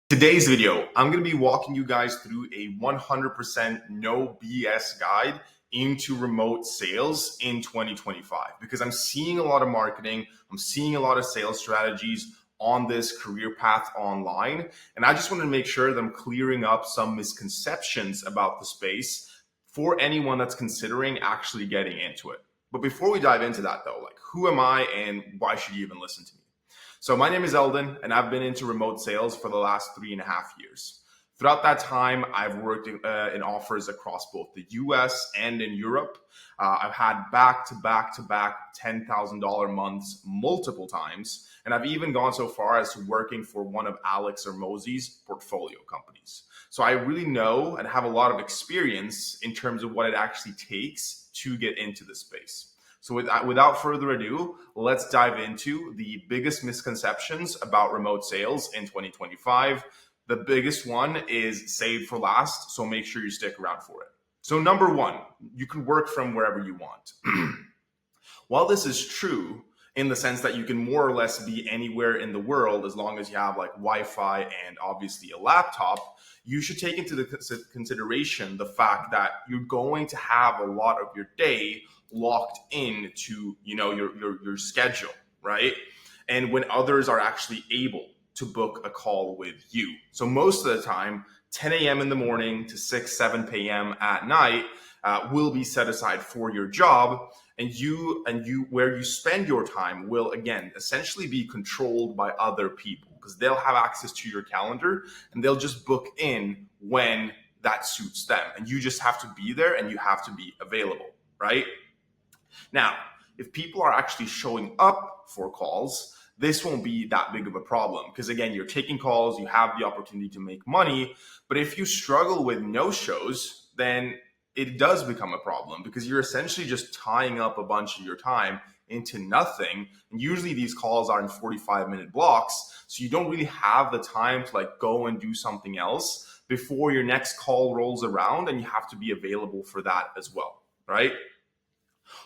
Today's video, I'm going to be walking you guys through a 100% no BS guide into remote sales in 2025 because I'm seeing a lot of marketing, I'm seeing a lot of sales strategies on this career path online, and I just want to make sure that I'm clearing up some misconceptions about the space for anyone that's considering actually getting into it. But before we dive into that though, who am I and why should you even listen to me? So my name is Eldon, and I've been into remote sales for the last 3.5 years. Throughout that time, I've worked in offers across both the US and in Europe. I've had back-to-back $10,000 months multiple times, and I've even gone so far as to working for one of Alex Hormozi's portfolio companies. So I really know and have a lot of experience in terms of what it actually takes to get into this space. So without further ado, let's dive into the biggest misconceptions about remote sales in 2025. The biggest one is saved for last, so make sure you stick around for it. So number one, you can work from wherever you want. While this is true in the sense that you can more or less be anywhere in the world as long as you have Wi-Fi and obviously a laptop, you should take into consideration the fact that you're going to have a lot of your day locked into your schedule, right? And when others are actually able to book a call with you. So most of the time, 10 a.m. in the morning to 7 p.m. at night will be set aside for your job, and you where you spend your time will again essentially be controlled by other people because they'll have access to your calendar and they'll just book in when that suits them, and you just have to be there and you have to be available, right? Now, if people are actually showing up for calls, this won't be that big of a problem because again, you're taking calls, you have the opportunity to make money. But if you struggle with no-shows, then it does become a problem because you're essentially just tying up a bunch of your time into nothing. And usually these calls are in 45-minute blocks. So you don't really have the time to go and do something else before your next call rolls around, and you have to be available for that as well, right?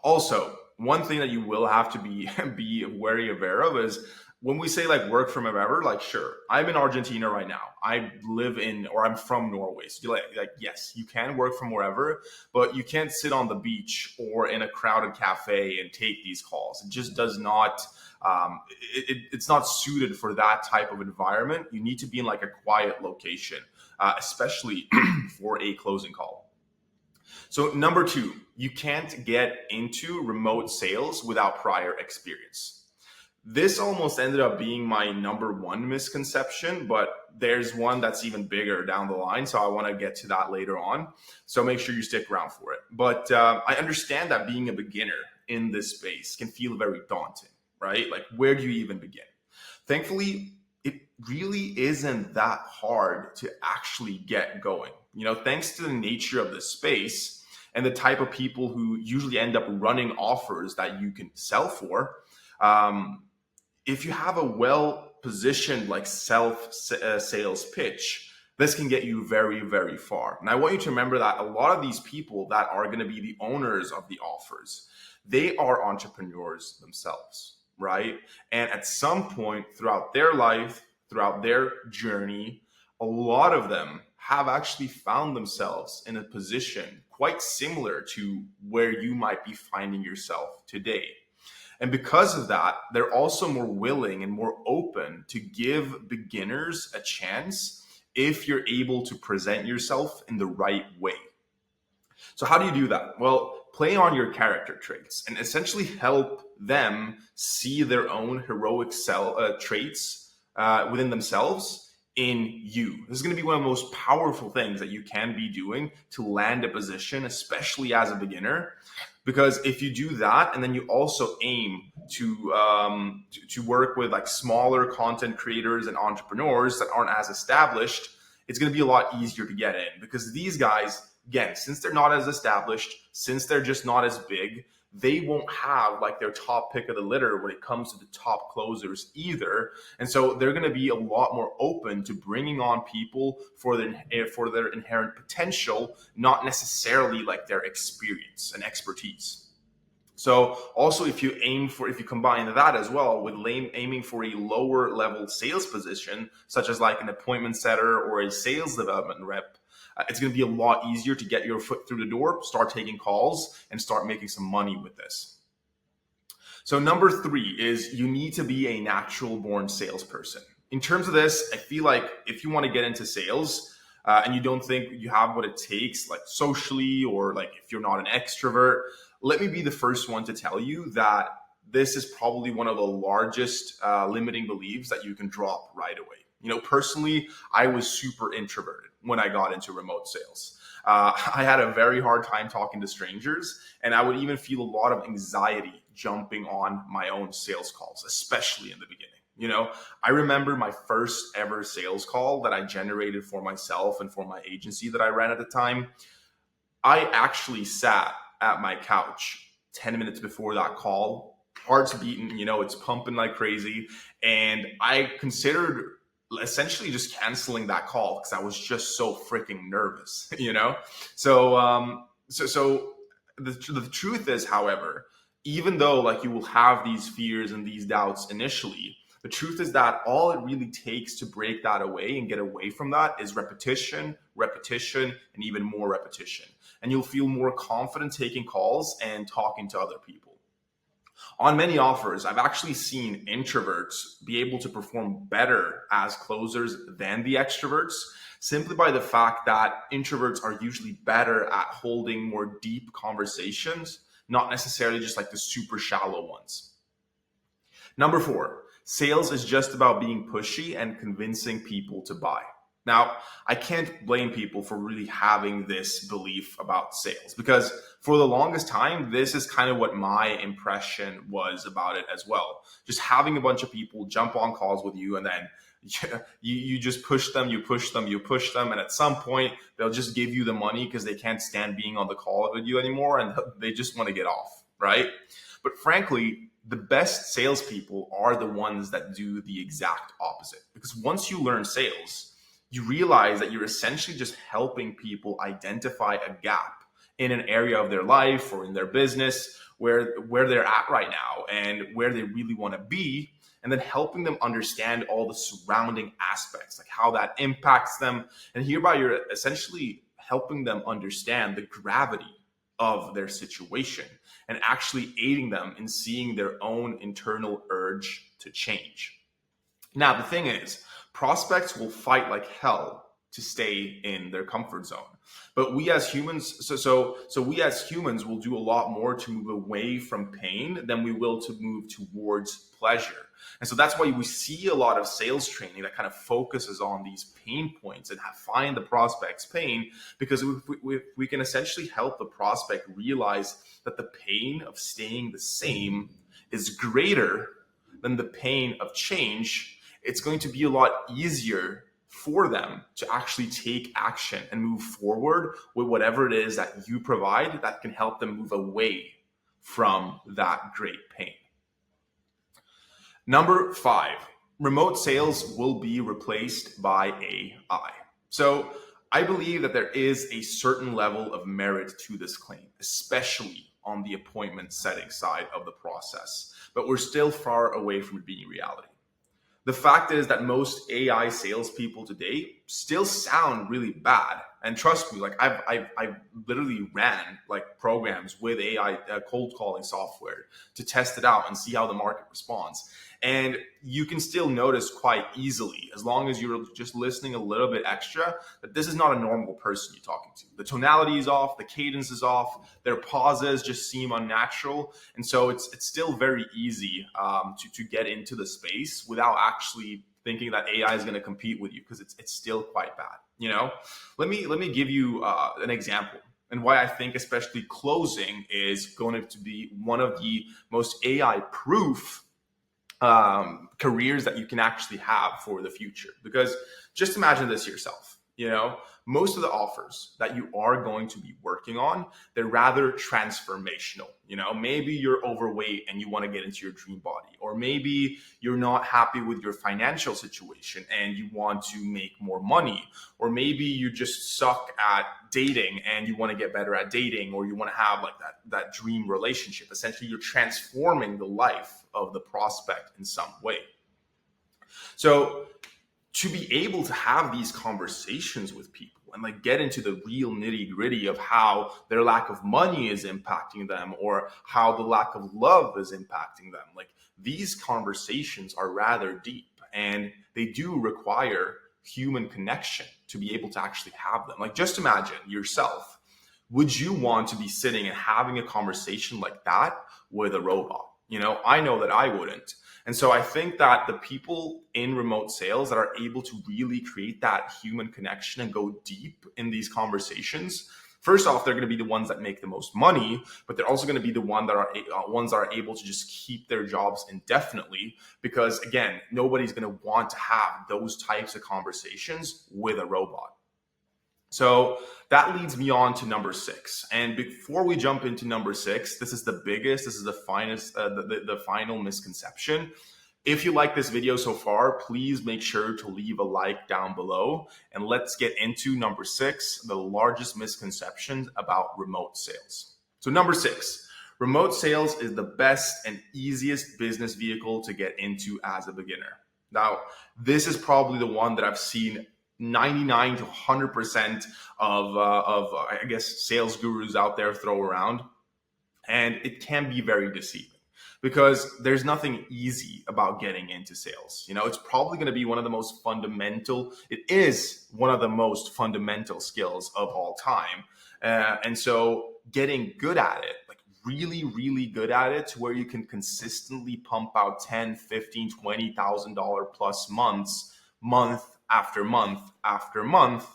Also, one thing that you will have to be very aware of is when we say work from wherever, sure, I'm in Argentina right now. I live in, or I'm from Norway. So yes, you can work from wherever, but you can't sit on the beach or in a crowded cafe and take these calls. It just does not, it's not suited for that type of environment. You need to be in a quiet location, especially for a closing call. So number two, you can't get into remote sales without prior experience. This almost ended up being my number one misconception, but there's one that's even bigger down the line. So I want to get to that later on. So make sure you stick around for it. But I understand that being a beginner in this space can feel very daunting, right? Where do you even begin? Thankfully, it really isn't that hard to actually get going. Thanks to the nature of the space and the type of people who usually end up running offers that you can sell for. If you have a well-positioned sales pitch, this can get you very, very far. And I want you to remember that a lot of these people that are going to be the owners of the offers, they are entrepreneurs themselves, right? And at some point throughout their life, throughout their journey, a lot of them have actually found themselves in a position quite similar to where you might be finding yourself today. And because of that, they're also more willing and more open to give beginners a chance if you're able to present yourself in the right way. So how do you do that? Well, play on your character traits and essentially help them see their own heroic traits within themselves in you. This is going to be one of the most powerful things that you can be doing to land a position, especially as a beginner. Because if you do that, and then you also aim to work with smaller content creators and entrepreneurs that aren't as established, it's going to be a lot easier to get in. Because these guys, again, since they're not as established, since they're just not as big, they won't have their top pick of the litter when it comes to the top closers either. And so they're going to be a lot more open to bringing on people for their inherent potential, not necessarily their experience and expertise. So also, if you combine that as well with aiming for a lower level sales position, such as like an appointment setter or a sales development rep, it's going to be a lot easier to get your foot through the door, start taking calls, and start making some money with this. So number 3 is you need to be a natural born salesperson. In terms of this, I feel like if you want to get into sales, and you don't think you have what it takes, like socially, or like if you're not an extrovert, let me be the first one to tell you that this is probably one of the largest limiting beliefs that you can drop right away. You know, personally, I was super introverted when I got into remote sales. I had a very hard time talking to strangers, and I would even feel a lot of anxiety jumping on my own sales calls, especially in the beginning. You know, I remember my first ever sales call that I generated for myself and for my agency that I ran at the time. I actually sat at my couch 10 minutes before that call, heart's beating, you know, it's pumping like crazy. And I considered essentially just canceling that call because I was just so freaking nervous, you know? So the truth is, however, even though like you will have these fears and these doubts initially, the truth is that all it really takes to break that away and get away from that is repetition, repetition, and even more repetition. And you'll feel more confident taking calls and talking to other people. On many offers, I've actually seen introverts be able to perform better as closers than the extroverts, simply by the fact that introverts are usually better at holding more deep conversations, not necessarily just like the super shallow ones. Number 4, sales is just about being pushy and convincing people to buy. Now, I can't blame people for really having this belief about sales because for the longest time, this is kind of what my impression was about it as well. Just having a bunch of people jump on calls with you and then you just push them, you push them, you push them. And at some point, they'll just give you the money because they can't stand being on the call with you anymore and they just want to get off, right? But frankly, the best salespeople are the ones that do the exact opposite. Because once you learn sales, you realize that you're essentially just helping people identify a gap in an area of their life or in their business where they're at right now and where they really want to be, and then helping them understand all the surrounding aspects, like how that impacts them. And hereby you're essentially helping them understand the gravity of their situation and actually aiding them in seeing their own internal urge to change. Now, the thing is, prospects will fight like hell to stay in their comfort zone. But we as humans, so we as humans will do a lot more to move away from pain than we will to move towards pleasure. And so that's why we see a lot of sales training that kind of focuses on these pain points and find the prospect's pain, because we can essentially help the prospect realize that the pain of staying the same is greater than the pain of change. It's going to be a lot easier for them to actually take action and move forward with whatever it is that you provide that can help them move away from that great pain. Number 5, remote sales will be replaced by AI. So I believe that there is a certain level of merit to this claim, especially on the appointment setting side of the process, but we're still far away from it being reality. The fact is that most AI salespeople today still sound really bad. And trust me, like I've literally ran like programs with AI cold calling software to test it out and see how the market responds. And you can still notice quite easily, as long as you're just listening a little bit extra, that this is not a normal person you're talking to. The tonality is off, the cadence is off, their pauses just seem unnatural. And so it's still very easy to get into the space without actually thinking that AI is going to compete with you, because it's still quite bad. You know, let me give you an example and why I think especially closing is going to be one of the most AI proof careers that you can actually have for the future. Because just imagine this yourself. You know, most of the offers that you are going to be working on, they're rather transformational. You know, maybe you're overweight and you want to get into your dream body, or maybe you're not happy with your financial situation and you want to make more money, or maybe you just suck at dating and you want to get better at dating, or you want to have like that dream relationship. Essentially, you're transforming the life of the prospect in some way. So to be able to have these conversations with people and like get into the real nitty gritty of how their lack of money is impacting them, or how the lack of love is impacting them, like these conversations are rather deep and they do require human connection to be able to actually have them. Like, just imagine yourself. Would you want to be sitting and having a conversation like that with a robot? You know, I know that I wouldn't. And so I think that the people in remote sales that are able to really create that human connection and go deep in these conversations, first off, they're going to be the ones that make the most money, but they're also going to be the ones that are able to just keep their jobs indefinitely. Because again, nobody's going to want to have those types of conversations with a robot. So that leads me on to number 6. And before we jump into number 6, this is the final misconception. If you like this video so far, please make sure to leave a like down below. And let's get into number 6, the largest misconceptions about remote sales. So number 6, remote sales is the best and easiest business vehicle to get into as a beginner. Now, this is probably the one that I've seen 99 to 100% of I guess sales gurus out there throw around, and it can be very deceiving because there's nothing easy about getting into sales. You know, it's probably going to be one of the most fundamental. It is one of the most fundamental skills of all time, and so getting good at it, like really, really good at it, to where you can consistently pump out 10, 15, $20,000 plus month after month after month,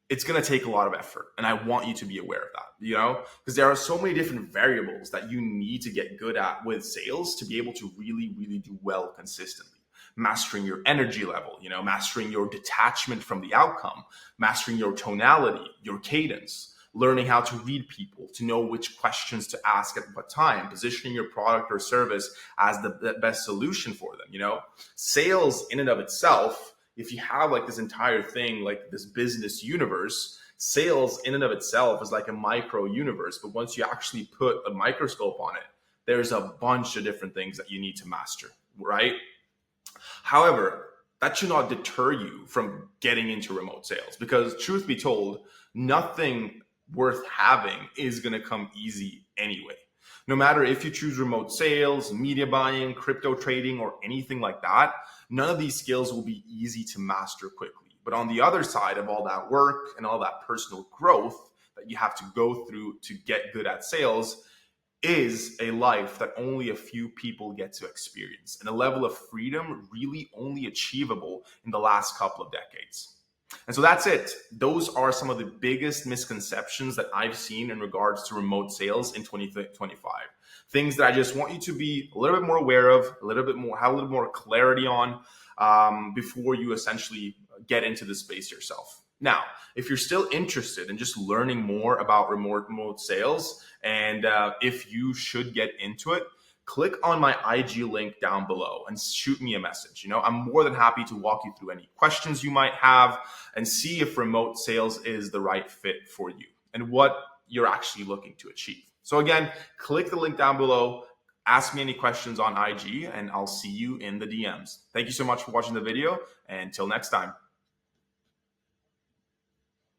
it's going to take a lot of effort. And I want you to be aware of that, you know, because there are so many different variables that you need to get good at with sales to be able to really, really do well consistently. Mastering your energy level, you know, mastering your detachment from the outcome, mastering your tonality, your cadence, learning how to read people, to know which questions to ask at what time, positioning your product or service as the best solution for them. You know, sales in and of itself, if you have like this entire thing, like this business universe, sales in and of itself is like a micro universe. But once you actually put a microscope on it, there's a bunch of different things that you need to master, right? However, that should not deter you from getting into remote sales, because truth be told, nothing worth having is going to come easy anyway. No matter if you choose remote sales, media buying, crypto trading, or anything like that, none of these skills will be easy to master quickly. But on the other side of all that work and all that personal growth that you have to go through to get good at sales is a life that only a few people get to experience, and a level of freedom really only achievable in the last couple of decades. And so that's it. Those are some of the biggest misconceptions that I've seen in regards to remote sales in 2025. Things that I just want you to be a little bit more aware of, have a little bit more clarity on before you essentially get into the space yourself. Now, if you're still interested in just learning more about remote sales, and if you should get into it, click on my IG link down below and shoot me a message. You know, I'm more than happy to walk you through any questions you might have and see if remote sales is the right fit for you and what you're actually looking to achieve. So again, click the link down below, ask me any questions on IG, and I'll see you in the DMs. Thank you so much for watching the video, and until next time.